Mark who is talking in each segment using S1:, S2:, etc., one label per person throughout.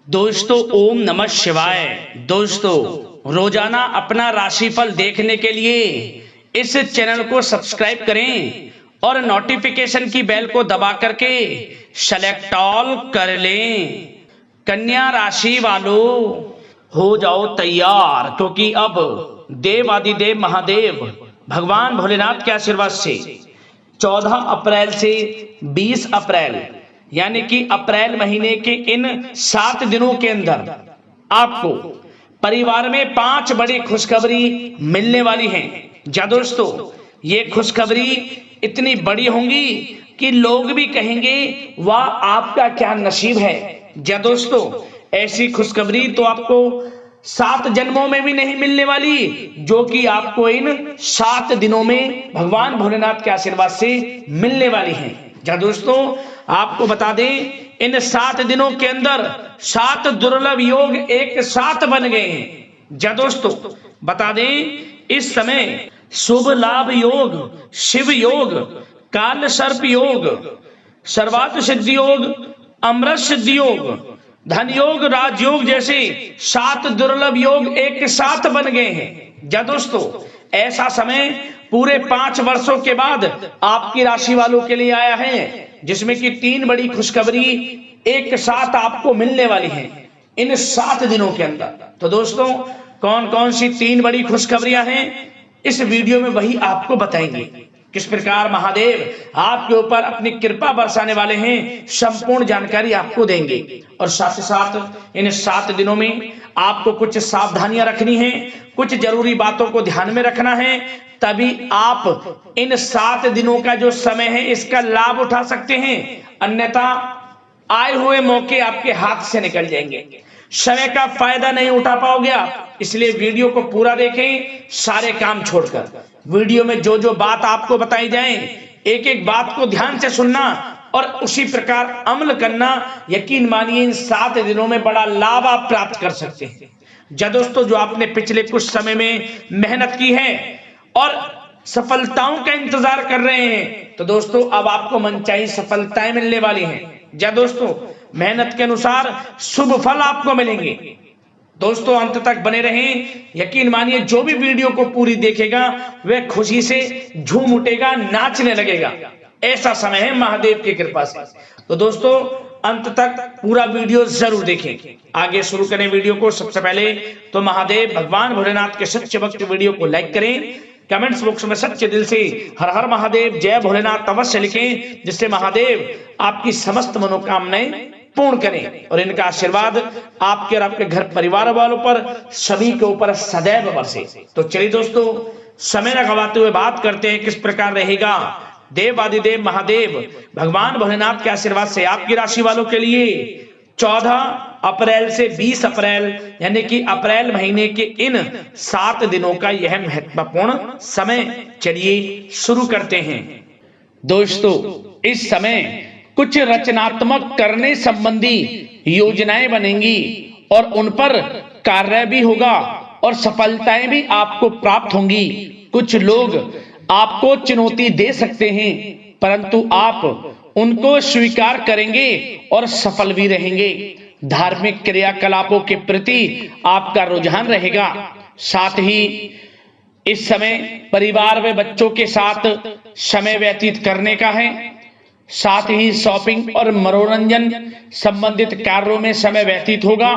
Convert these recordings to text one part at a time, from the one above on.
S1: दोस्तों ओम नमः शिवाय। दोस्तों रोजाना अपना राशिफल देखने के लिए इस चैनल को सब्सक्राइब करें और नोटिफिकेशन की बेल को दबा करके सेलेक्ट ऑल कर लें। कन्या राशि वालों हो जाओ तैयार, क्योंकि अब देवादिदेव महादेव भगवान भोलेनाथ के आशीर्वाद से 14 अप्रैल से 20 अप्रैल यानी कि अप्रैल महीने के इन 7 दिनों के अंदर आपको परिवार में 5 बड़ी खुशखबरी मिलने वाली हैं। जा दोस्तों, ये खुशखबरी इतनी बड़ी होंगी कि लोग भी कहेंगे वाह आपका क्या नसीब है। जा दोस्तों, ऐसी खुशखबरी तो आपको 7 जन्मों में भी नहीं मिलने वाली, जो कि आपको इन 7 दिनों में भगवान भोलेनाथ के आशीर्वाद से मिलने वाली हैं। जा दोस्तों, आपको बता दें इन 7 दिनों के अंदर 7 दुर्लभ योग एक साथ बन गए हैं। जा दोस्तों, बता दें इस समय शुभ लाभ योग, शिव योग, काल सर्प योग, सर्वार्थ सिद्धि योग, अमृत सिद्धि योग, धन योग, राजयोग जैसे 7 दुर्लभ योग एक साथ बन गए हैं। जा दोस्तों, ऐसा समय पूरे 5 वर्षों के बाद आपकी राशि वालों के लिए आया है, जिसमें कि 3 बड़ी खुशखबरी एक साथ आपको मिलने वाली हैं इन 7 दिनों के अंदर। तो दोस्तों, कौन कौन सी 3 बड़ी खुशखबरियां हैं इस वीडियो में वही आपको बताएंगे। किस प्रकार महादेव आपके ऊपर अपनी कृपा बरसाने वाले हैं, संपूर्ण जानकारी आपको देंगे। और साथ ही साथ इन 7 दिनों में आपको कुछ सावधानियां रखनी है, कुछ जरूरी बातों को ध्यान में रखना है, तभी आप इन 7 दिनों का जो समय है इसका लाभ उठा सकते हैं। अन्यथा आए हुए मौके आपके हाथ से निकल जाएंगे, समय का फायदा नहीं उठा पाओगे आप। इसलिए वीडियो को पूरा देखें, सारे काम छोड़कर। वीडियो में जो जो बात आपको बताई जाए, एक एक बात को ध्यान से सुनना और उसी प्रकार अमल करना। यकीन मानिए इन 7 दिनों में बड़ा लाभ आप प्राप्त कर सकते हैं। जा दोस्तों, जो आपने पिछले कुछ समय में मेहनत की है और सफलताओं का इंतजार कर रहे हैं, तो दोस्तों अब आपको मनचाही सफलताएं मिलने वाली हैं। जा दोस्तों, मेहनत के अनुसार शुभ फल आपको मिलेंगे। दोस्तों अंत तक बने रहें। यकीन मानिए जो भी वीडियो को पूरी देखेगा वह खुशी से झूम उठेगा, नाचने लगेगा। ऐसा समय है महादेव की कृपा से। तो दोस्तों अंत तक पूरा वीडियो जरूर देखें। आगे शुरू करें वीडियो को। सबसे पहले तो महादेव भगवान भोलेनाथ के सच्चे भक्त वीडियो को लाइक करें, कमेंट्स बॉक्स में सच्चे दिल से हर हर महादेव जय भोलेनाथ अवश्य लिखें, जिससे महादेव आपकी समस्त मनोकामनाएं पूर्ण करें और इनका आशीर्वाद आपके और आपके घर परिवार वालों पर सभी के ऊपर सदैव बरसे। तो चलिए दोस्तों, समय न गवाते हुए बात करते हैं किस प्रकार रहेगा देवादिदेव महादेव भगवान भोलेनाथ के आशीर्वाद से आपकी राशि वालों के लिए 14 अप्रैल से 20 अप्रैल यानी कि अप्रैल महीने के इन 7 दिनों का यह महत्वपूर्ण समय। चलिए शुरू करते हैं। दोस्तों इस समय कुछ रचनात्मक करने संबंधी योजनाएं बनेंगी और उन पर कार्य भी होगा और सफलताएं भी आपको प्राप्त होंगी। कुछ लोग आपको चुनौती दे सकते हैं, परंतु आप उनको स्वीकार करेंगे और सफल भी रहेंगे। धार्मिक क्रियाकलापों के प्रति आपका रुझान रहेगा। साथ ही इस समय परिवार में बच्चों के साथ समय व्यतीत करने का है। साथ ही शॉपिंग और मनोरंजन संबंधित कार्यों में समय व्यतीत होगा।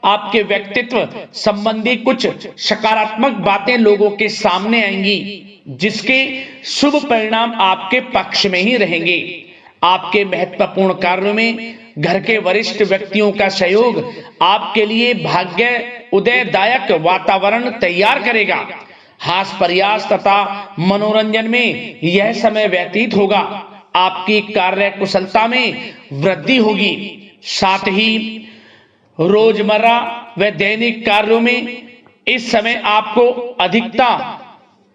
S1: आपके व्यक्तित्व संबंधी कुछ सकारात्मक बातें लोगों के सामने आएंगी, जिसके शुभ परिणाम आपके पक्ष में ही रहेंगे। आपके महत्वपूर्ण कार्यों में घर के वरिष्ठ व्यक्तियों का सहयोग आपके लिए भाग्य उदयदायक वातावरण तैयार करेगा। हास प्रयास तथा मनोरंजन में यह समय व्यतीत होगा। आपकी कार्य कुशलता में वृद्धि होगी। साथ ही रोजमर्रा व दैनिक कार्यों में इस समय आपको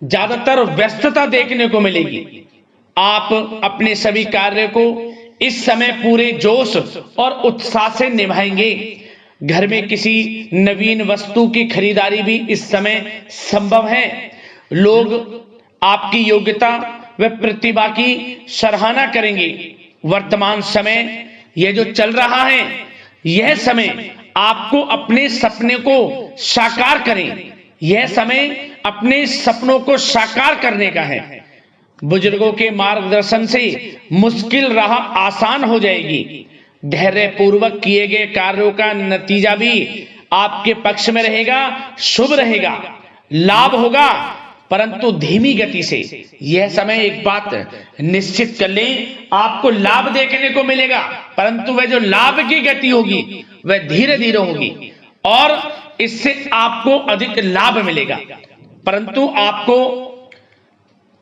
S1: ज्यादातर व्यस्तता देखने को मिलेगी। आप अपने सभी कार्य को इस समय पूरे जोश और उत्साह से निभाएंगे। घर में किसी नवीन वस्तु की खरीदारी भी इस समय संभव है। लोग आपकी योग्यता व प्रतिभा की सराहना करेंगे। वर्तमान समय यह जो चल रहा है, यह समय आपको अपने सपने को साकार करें। यह समय अपने सपनों को साकार करने का है। बुजुर्गों के मार्गदर्शन से मुश्किल राह आसान हो जाएगी। धैर्य पूर्वक किए गए कार्यों का नतीजा भी आपके पक्ष में रहेगा, शुभ रहेगा, लाभ होगा, परंतु धीमी गति से। यह समय एक बात निश्चित कर लें, आपको लाभ देखने को मिलेगा, परंतु वह जो लाभ की गति होगी वह धीरे धीरे होगी और इससे आपको अधिक लाभ मिलेगा। परंतु आपको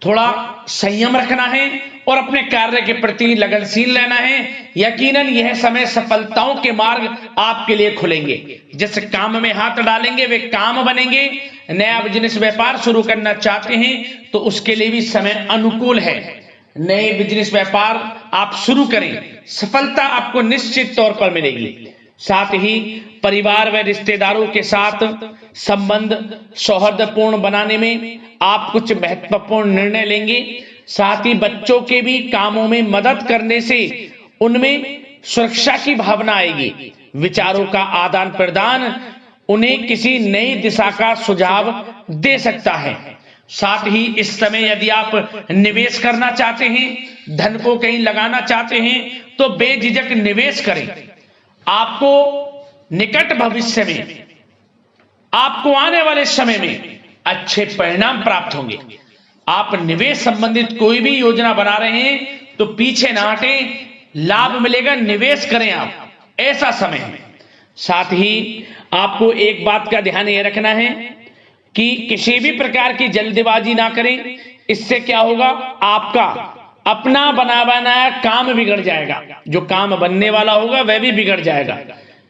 S1: थोड़ा संयम रखना है और अपने कार्य के प्रति लगनशील रहना है। यकीनन यह समय सफलताओं के मार्ग आपके लिए खुलेंगे। जिस काम में हाथ डालेंगे वे काम बनेंगे। नया बिजनेस व्यापार शुरू करना चाहते हैं तो उसके लिए भी समय अनुकूल है। नए बिजनेस व्यापार आप शुरू करें, सफलता आपको निश्चित तौर पर मिलेगी। साथ ही परिवार व रिश्तेदारों के साथ संबंध सौहार्दपूर्ण बनाने में आप कुछ महत्वपूर्ण निर्णय लेंगे। साथ ही बच्चों के भी कामों में मदद करने से उनमें सुरक्षा की भावना आएगी। विचारों का आदान प्रदान उन्हें किसी नई दिशा का सुझाव दे सकता है। साथ ही इस समय यदि आप निवेश करना चाहते हैं, धन को कहीं लगाना चाहते हैं तो बेझिझक निवेश करें। आपको निकट भविष्य में, आपको आने वाले समय में अच्छे परिणाम प्राप्त होंगे। आप निवेश संबंधित कोई भी योजना बना रहे हैं तो पीछे ना हटें, लाभ मिलेगा, निवेश करें आप, ऐसा समय है। साथ ही आपको एक बात का ध्यान यह रखना है कि किसी भी प्रकार की जल्दबाजी ना करें। इससे क्या होगा, आपका अपना बना बनाया काम बिगड़ जाएगा, जो काम बनने वाला होगा वह भी बिगड़ जाएगा।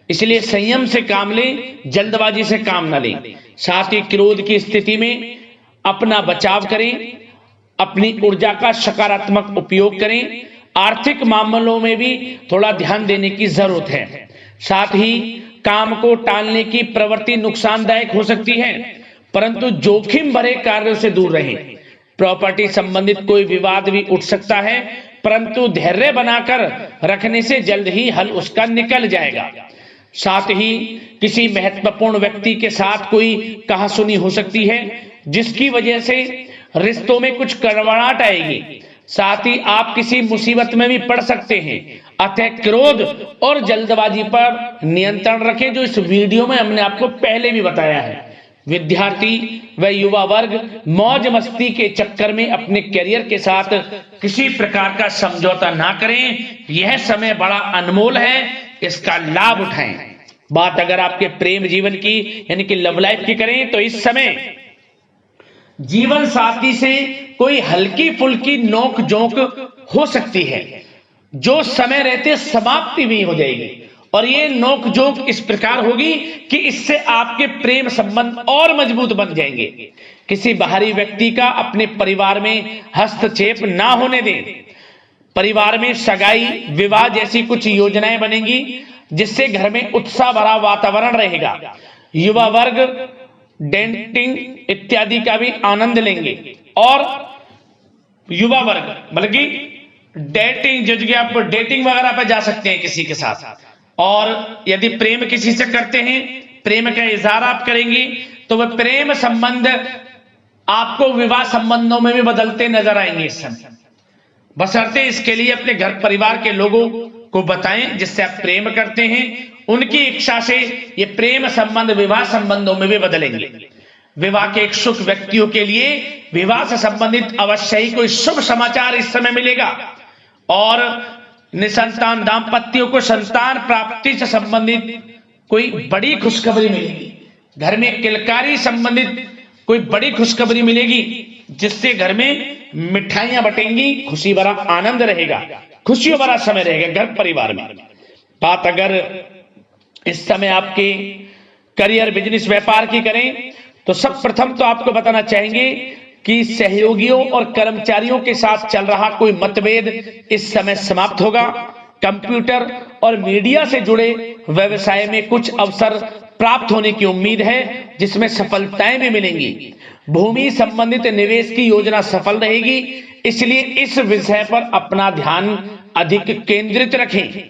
S1: इसलिए संयम से काम लें, जल्दबाजी से काम ना लें। साथ ही क्रोध की स्थिति में अपना बचाव करें, अपनी ऊर्जा का सकारात्मक उपयोग करें। आर्थिक मामलों में भी थोड़ा ध्यान देने की जरूरत है। साथ ही काम को टालने की प्रवृत्ति नुकसानदायक हो सकती है, परंतु जोखिम भरे कार्यों से दूर रहें। प्रॉपर्टी संबंधित कोई विवाद भी उठ सकता है, परंतु धैर्य बनाकर रखने से जल्द ही हल उसका निकल जाएगा। साथ ही किसी महत्वपूर्ण व्यक्ति के साथ कोई कहासुनी हो सकती है, जिसकी वजह से रिश्तों में कुछ कड़वाहट आएगी। साथ ही आप किसी मुसीबत में भी पड़ सकते हैं। अतः क्रोध और जल्दबाजी पर नियंत्रण रखें, जो इस वीडियो में हमने आपको पहले भी बताया है। विद्यार्थी व युवा वर्ग मौज मस्ती के चक्कर में अपने करियर के साथ किसी प्रकार का समझौता ना करें। यह समय बड़ा अनमोल है, इसका लाभ उठाएं। बात अगर आपके प्रेम जीवन की यानी कि लव लाइफ की करें तो इस समय जीवन साथी से कोई हल्की फुल्की नोक झोंक हो सकती है, जो समय रहते समाप्ति भी हो जाएगी। और ये नोक झोंक इस प्रकार होगी कि इससे आपके प्रेम संबंध और मजबूत बन जाएंगे। किसी बाहरी व्यक्ति का अपने परिवार में हस्तक्षेप ना होने दें। परिवार में सगाई विवाह जैसी कुछ योजनाएं बनेंगी, जिससे घर में उत्साह भरा वातावरण रहेगा। युवा वर्ग डेटिंग इत्यादि का भी आनंद लेंगे। और युवा वर्ग मतलब कि डेटिंग, जो आप डेटिंग वगैरह पर जा सकते हैं किसी के साथ। और यदि प्रेम किसी से करते हैं, प्रेम का इजहार आप करेंगे तो वह प्रेम संबंध आपको विवाह संबंधों में भी बदलते नजर आएंगे इस समय। बशर्ते इसके लिए अपने घर परिवार के लोगों को बताएं जिससे आप प्रेम करते हैं। उनकी इच्छा से ये प्रेम संबंध विवाह संबंधों में भी बदलेंगे। विवाह के इच्छुक व्यक्तियों के लिए विवाह से संबंधित अवश्य ही कोई शुभ समाचार इस समय मिलेगा। और निसंतान दाम्पत्यों को संतान प्राप्ति से संबंधित कोई बड़ी खुशखबरी मिलेगी। घर में किलकारी संबंधित कोई बड़ी खुशखबरी मिलेगी, जिससे घर में मिठाइयां बटेंगी, खुशी भरा आनंद रहेगा, खुशियों भरा समय रहेगा घर परिवार में। बात अगर इस समय आपके करियर बिजनेस व्यापार की करें तो सब प्रथम तो आपको बताना चाहेंगे कि सहयोगियों और कर्मचारियों के साथ चल रहा कोई मतभेद इस समय समाप्त होगा। कंप्यूटर और मीडिया से जुड़े व्यवसाय में कुछ अवसर प्राप्त होने की उम्मीद है, जिसमें सफलताएं भी मिलेंगी। भूमि संबंधित निवेश की योजना सफल रहेगी, इसलिए इस विषय पर अपना ध्यान अधिक केंद्रित रखें।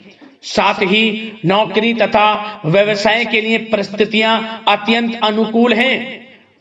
S1: साथ ही नौकरी तथा व्यवसाय के लिए परिस्थितियां अत्यंत अनुकूल हैं।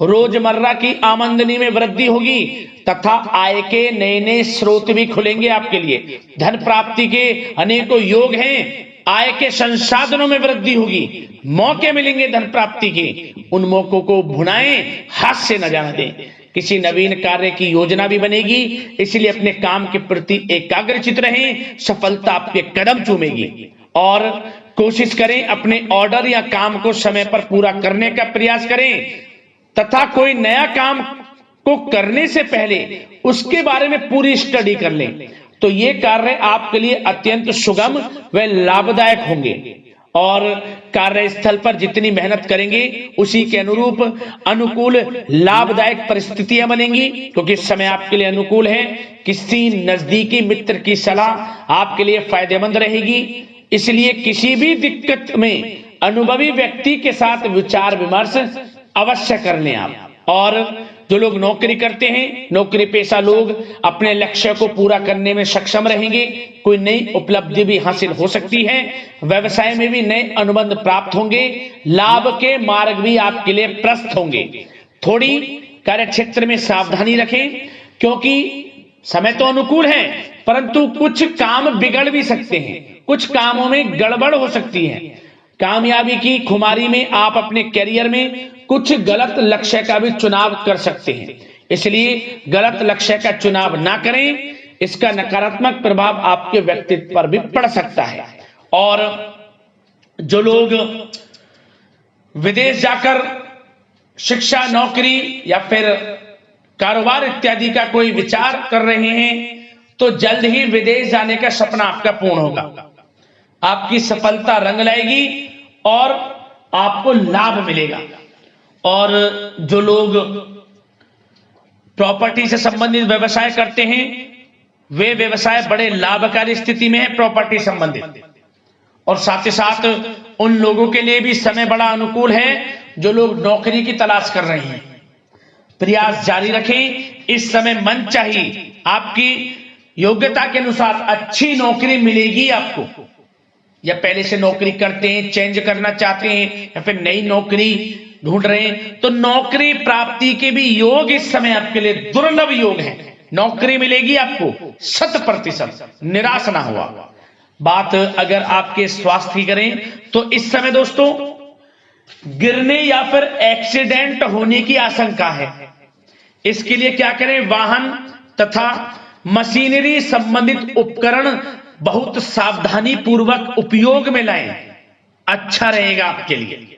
S1: रोजमर्रा की आमदनी में वृद्धि होगी तथा आय के नए नए स्रोत भी खुलेंगे आपके लिए। धन प्राप्ति के अनेकों योग हैं। आय के संसाधनों में वृद्धि होगी, मौके मिलेंगे धन प्राप्ति के। उन मौकों को भुनाएं, हाथ से न जाने दें। किसी नवीन कार्य की योजना भी बनेगी, इसलिए अपने काम के प्रति एकाग्रचित रहें। सफलता आपके कदम चूमेगी और कोशिश करें अपने ऑर्डर या काम को समय पर पूरा करने का प्रयास करें तथा कोई नया काम को करने से पहले उसके बारे में पूरी स्टडी कर लें, तो ये कार्य आपके लिए अत्यंत सुगम व लाभदायक होंगे। और कार्यस्थल पर जितनी मेहनत करेंगे उसी के अनुरूप अनुकूल लाभदायक परिस्थितियां बनेंगी, क्योंकि समय आपके लिए अनुकूल है। किसी नजदीकी मित्र की सलाह आपके लिए फायदेमंद रहेगी, इसलिए किसी भी दिक्कत में अनुभवी व्यक्ति के साथ विचार विमर्श अवश्य कर लें आप। और जो लोग नौकरी करते हैं, नौकरी पेशा लोग अपने लक्ष्य को पूरा करने में सक्षम रहेंगे। कोई नई उपलब्धि भी हासिल हो सकती है। व्यवसाय में भी नए अनुबंध प्राप्त होंगे। लाभ के मार्ग भी आपके लिए प्रशस्त होंगे। थोड़ी कार्य क्षेत्र में सावधानी रखें, क्योंकि समय तो अनुकूल है परंतु कुछ काम बिगड़ भी सकते हैं, कुछ कामों में गड़बड़ हो सकती है। कामयाबी की खुमारी में आप अपने करियर में कुछ गलत लक्ष्य का भी चुनाव कर सकते हैं, इसलिए गलत लक्ष्य का चुनाव ना करें। इसका नकारात्मक प्रभाव आपके व्यक्तित्व पर भी पड़ सकता है। और जो लोग विदेश जाकर शिक्षा, नौकरी या फिर कारोबार इत्यादि का कोई विचार कर रहे हैं, तो जल्द ही विदेश जाने का सपना आपका पूर्ण होगा। आपकी सफलता रंग लाएगी और आपको लाभ मिलेगा। और जो लोग प्रॉपर्टी से संबंधित व्यवसाय करते हैं, वे व्यवसाय बड़े लाभकारी स्थिति में है प्रॉपर्टी संबंधित। और साथ ही साथ उन लोगों के लिए भी समय बड़ा अनुकूल है जो लोग नौकरी की तलाश कर रहे हैं। प्रयास जारी रखें। इस समय मन चाहिए आपकी योग्यता के अनुसार अच्छी नौकरी मिलेगी आपको। या पहले से नौकरी करते हैं, चेंज करना चाहते हैं, या फिर नई नौकरी ढूंढ रहे हैं, तो नौकरी प्राप्ति के भी योग इस समय आपके लिए दुर्लभ योग है। नौकरी मिलेगी आपको 100%, निराश ना हुआ। बात अगर आपके स्वास्थ्य की करें तो इस समय दोस्तों गिरने या फिर एक्सीडेंट होने की आशंका है। इसके लिए क्या करें? वाहन तथा मशीनरी संबंधित उपकरण बहुत सावधानी पूर्वक उपयोग में लाएं, अच्छा रहेगा आपके लिए।